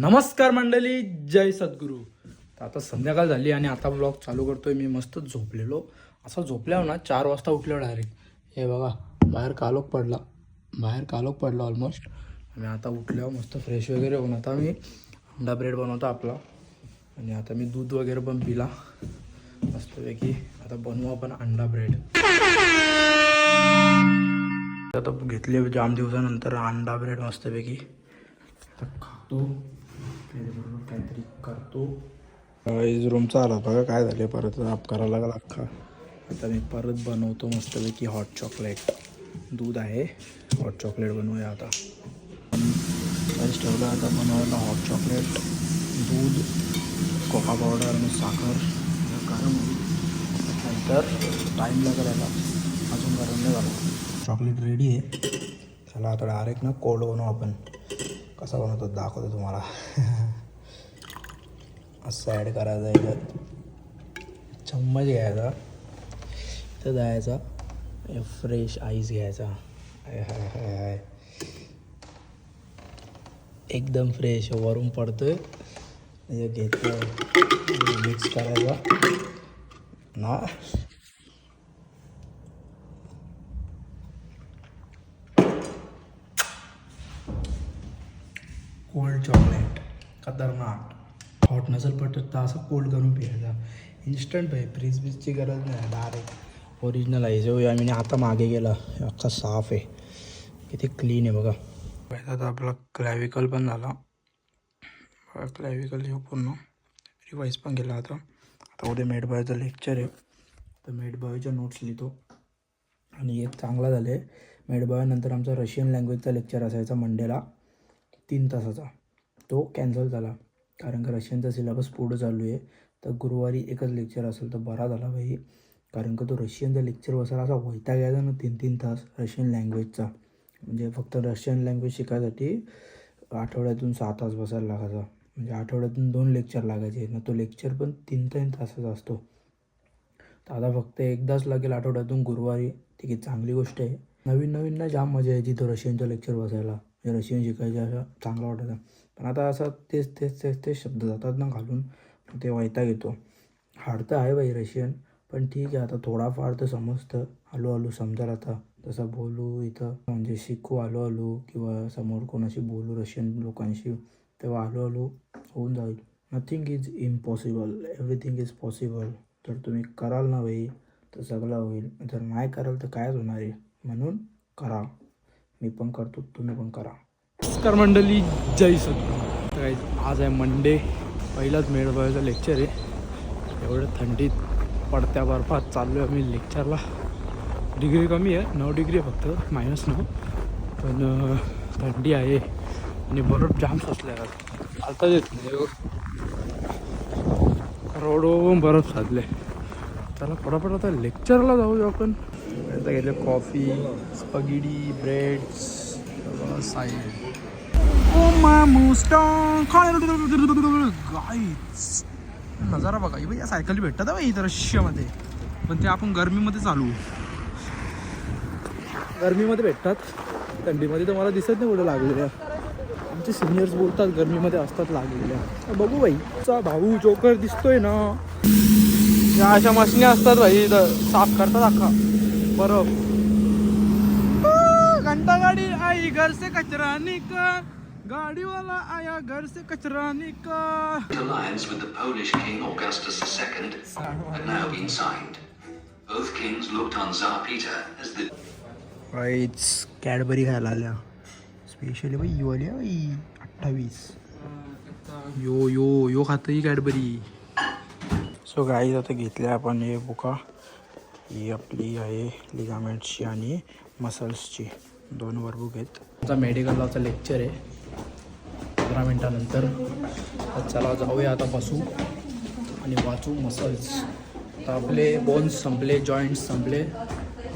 नमस्कार मंडळी, जय सद्गुरू. तर आता संध्याकाळ झाली आणि आता ब्लॉग चालू करतोय. मी मस्त झोपलेलो. असं झोपल्यावर ना 4 वाजता उठलो डायरेक्ट. हे बघा, बाहेर कालोख पडला ऑलमोस्ट. आणि आता उठल्यावर मस्त फ्रेश वगैरे होऊन आता मी अंडा ब्रेड बनवतो आपला. आणि आता मी दूध वगैरे पण पिला मस्तपैकी. आता बनवू आपण अंडा ब्रेड. आता घेतले जाम दिवसानंतर अंडा ब्रेड मस्तपैकी. आता खातो त्याच्याबरोबर काहीतरी करतो. रूमचा आला बघा काय झाले, परत साफ करायला लागला अख्खा. आता मी परत बनवतो मस्तपैकी हॉट चॉकलेट. दूध आहे, हॉट चॉकलेट बनवूया आता. ठेवलं आता बनवायला हॉट चॉकलेट. दूध, कोका पावडर आणि साखर गरम होईल. नंतर टाईम लागेल याला, अजून गरम नाही झाला. चॉकलेट रेडी आहे. चला आता डायरेक्ट ना कोल्ड बनवू आपण. कसा बनवतो दाखवतो तुम्हाला. असं ॲड करायचं याच्यात. चम्मच घ्यायचा, तर द्यायचा. फ्रेश आईस घ्यायचा. हाय हाय हाय हाय, एकदम फ्रेश वरून पडतोय. घेतलं, मिक्स करायचा ना. कोल्ड चॉकलेट खतरनाक. हॉट नसेल पटत तर असं कोल्ड करून प्यायचा. इन्स्टंट भाई, फ्रीज बीजची गरज नाही. डायरेक्ट ओरिजिनल आहे. जो आम्ही आता मागे गेला, अख्खा साफ आहे, किती क्लीन आहे बघा. आता आपला क्लॅविकल पण झाला. क्लॅविकल पूर्ण रिवाईज पण केला. आता उद्या मेड बॉयचं लेक्चर आहे, तर मेड बॉयच्या नोट्स लिहितो. आणि एक चांगला झालं आहे, मेड बॉयनंतर आमचा रशियन लँग्वेजचा लेक्चर असायचा मंडेला 3 तासाचा. तो कॅन्सल झाला कारण का रशियनचा सिलेबस पुढं चालू आहे. तर गुरुवारी एकच लेक्चर असेल तर बरा झाला भाई. कारण का तो रशियनचा लेक्चर बसायला असा वैताग यायचा ना 3-3 तास रशियन लँग्वेजचा. म्हणजे फक्त रशियन लँग्वेज शिकायसाठी आठवड्यातून 6 तास बसायला लागायचा. म्हणजे आठवड्यातून 2 लेक्चर लागायचे ना. तो लेक्चर पण 3-3 तासाचा असतो. तर आता फक्त एकदाच लागेल आठवड्यातून गुरुवारी. ठीक आहे, चांगली गोष्ट आहे. नवीन ना जाम मजा यायची तो रशियनचा लेक्चर बसायला. रशियन शिकायचं असं चांगला वाटायचा. पण आता असं तेच शब्द जातात ना घालून, ते वैताग येतो. हार्ड तर आहे बाई रशियन, पण ठीक आहे. आता थोडाफार तर समजतं, हळूहळू समजेल. आता तसं बोलू इथं म्हणजे शिकू हळूहळू, किंवा समोर कोणाशी बोलू रशियन लोकांशी, तेव्हा हळूहळू होऊन जाईल. Nothing is impossible, everything is possible. तर तुम्ही कराल ना बाई तर सगळं होईल. जर नाही कराल तर कायच होणार आहे. म्हणून करा. मी पण करतो, तुम्ही पण करा. नमस्कार मंडळी, जय सद्गुरू. आज आहे मंडे, पहिलाच मेड बॉयचं लेक्चर आहे. एवढं थंडीत पडत्या बर्फात चाललो आहे आम्ही लेक्चरला. डिग्री कमी आहे, 9 डिग्री आहे फक्त, -9. पण थंडी आहे आणि बर्फ जाम साचला आहे. चालताच येत नाही, रोडवरून बर्फ साचले. चला पटापट आता लेक्चरला जाऊया आपण. आता घेतलं कॉफी, स्पॅगेटी, ब्रेड्स, साईड. गाईच नजारा बघा. या सायकली भेटतात बाई इथं रशियामध्ये, पण ते आपण गरमीमध्ये चालू. गरमीमध्ये भेटतात, थंडीमध्ये तर मला दिसत नाही कुठे लागलेल्या. आमचे सिनियर्स बोलतात गरमीमध्ये असतात लागलेल्या. बघू बाई, चा भाऊ जोकर दिसतोय ना. या अशा मशिनी असतात भाई, इथं साफ करतात अख्खा बरं. घंटा गाडी आई घर से कचरा निकाल, गाड़ी वाला आया घर से कचरा निकाल. Alliance with the Polish king Augustus II had now been signed. Both kings looked on Tsar Peter as the rights. Cadbury खायला आल्या स्पेशली बाई. यू आली बाई 28. यो खातं ही कॅडबरी. सो गाईज आता घेतल्या आपण हे बुका. ही आपली आहे लिगामेंट्सची आणि मसल्सची 2 वर्कबुक आहेत. आता मेडिकललाचं लेक्चर आहे 15 मिनटानंतर. चला जाऊया आता, बसू आणि वाचू मसल्स. आता आपले बोन्स संपले, जॉईंट्स संपले,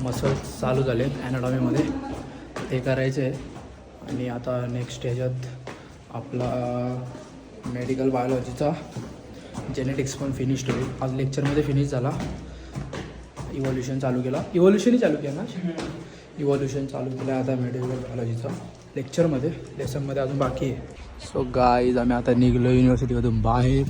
मसल्स चालू झाले ॲनाटॉमीमध्ये, ते करायचे. आणि आता नेक्स्ट ह्याच्यात आपला मेडिकल बायोलॉजीचा जेनेटिक्स पण फिनिश्ड होईल. आज लेक्चरमध्ये फिनिश झाला. इव्हॉल्युशन चालू केला. इव्हॉल्युशन चालू केलं. आता मेडिकल बायोलॉजीचा लेक्चरमध्ये, लेसनमध्ये अजून बाकी आहे. सो गाईज आम्ही आता निघलो युनिव्हर्सिटीमधून बाहेर.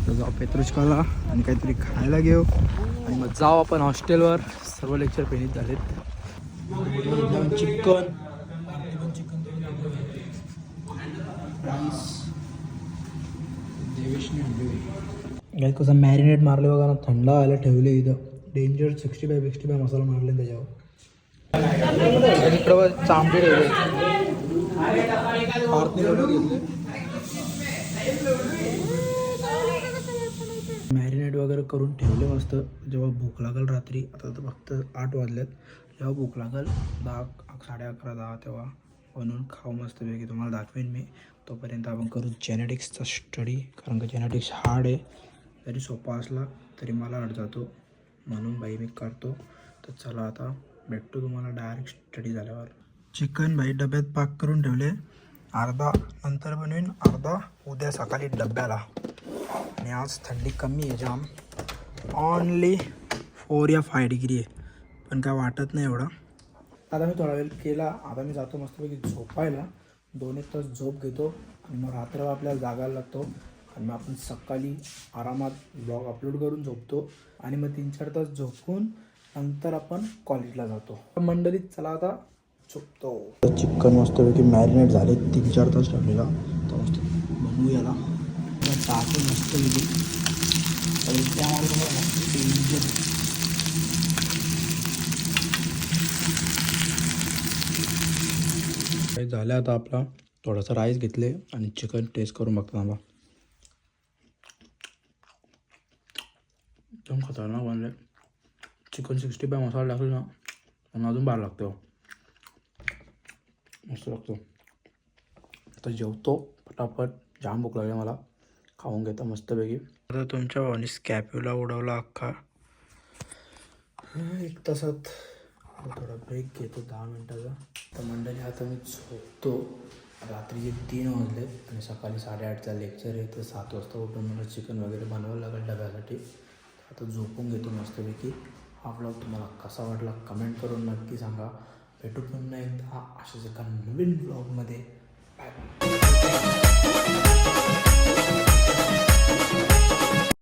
तर जाऊ पेत्रुचकाला आणि काहीतरी खायला घेऊ आणि मग जाऊ आपण हॉस्टेलवर. सर्व लेक्चर फिनिश झालेत. चिकन राईस देवेशने आणले. कसं मॅरिनेट मारले बघा ना, थंड व्हायला ठेवले इथं. डेंजर 65 मसाला मारले त्याच्यावर. इकडं चांबडे ठेवले, मॅरिनेट वगैरे करून ठेवले मस्त. जेव्हा भूक लागेल रात्री, आता तर फक्त 8 वाजलेत, जेव्हा भूक लागेल 10, 11:30, 10 तेव्हा बनवून खाऊ मस्तपैकी. तुम्हाला दाखवेन मी. तोपर्यंत आपण करू जेनेटिक्सचा स्टडी, कारण का जेनेटिक्स हार्ड आहे. जरी सोपा असला तरी मला अड जातो, म्हणून बाई मी करतो. तर चला आता भेटतो तुम्हाला डायरेक्ट स्टडी झाल्यावर. चिकन बाई डब्यात पॅक करून ठेवले. अर्धा नंतर बनवीन, अर्धा उद्या सकाळी डब्याला. आणि आज थंडी कमी आहे जाम, ऑनली 4 या 5 डिग्री आहे, पण काय वाटत नाही एवढं. आता मी थोडा वेळ केला. आता मी जातो मस्तपैकी झोपायला. 2-1 तास झोप घेतो आणि मग रात्र आपल्याला जागायला लागतो. आणि मग आपण सकाळी आरामात ब्लॉग अपलोड करून झोपतो. आणि मग 3-4 तास झोपून नंतर आपण कॉलेजला जातो. मंडळीत चला आता झोपतो. चिकन मस्तपैकी मॅरिनेट झाले 3-4 तास ठेवलेला. तर मस्त बनवू याला टाकून मस्तपैकी. त्यामुळे तुम्हाला मस्त डेंजर काही झालं. आता आपला थोडासा राईस घेतले आणि चिकन टेस्ट करून बघतो आम्हाला. एकदम खतरनाक बनले. चिकन 65 मसाला टाकले ना, आणि अजून बाहेर लागतो, मस्त लागतो. आता जेवतो फटाफट, जाम भूक लागली मला, खाऊन घेतो मस्तपैकी. आता तुमच्या भावाने स्कॅप्युला उडवला अख्खा. 1 तासात थोडा ब्रेक घेतो 10 मिनटाचा. तर मंडळी आता मी झोपतो. रात्रीचे 3 वाजलेत आणि सकाळी 8:30चा लेक्चर आहे. तर 7 वाजता उठून मला चिकन वगैरे बनवावं लागेल डब्यासाठी. आता झोपून घेतो मस्तपैकी. हा ब्लॉग तुम्हाला कसा वाटला कमेंट करून नक्की सांगा. भेटू पुन्हा एकदा अशाच एका नवीन ब्लॉगमध्ये. बाय.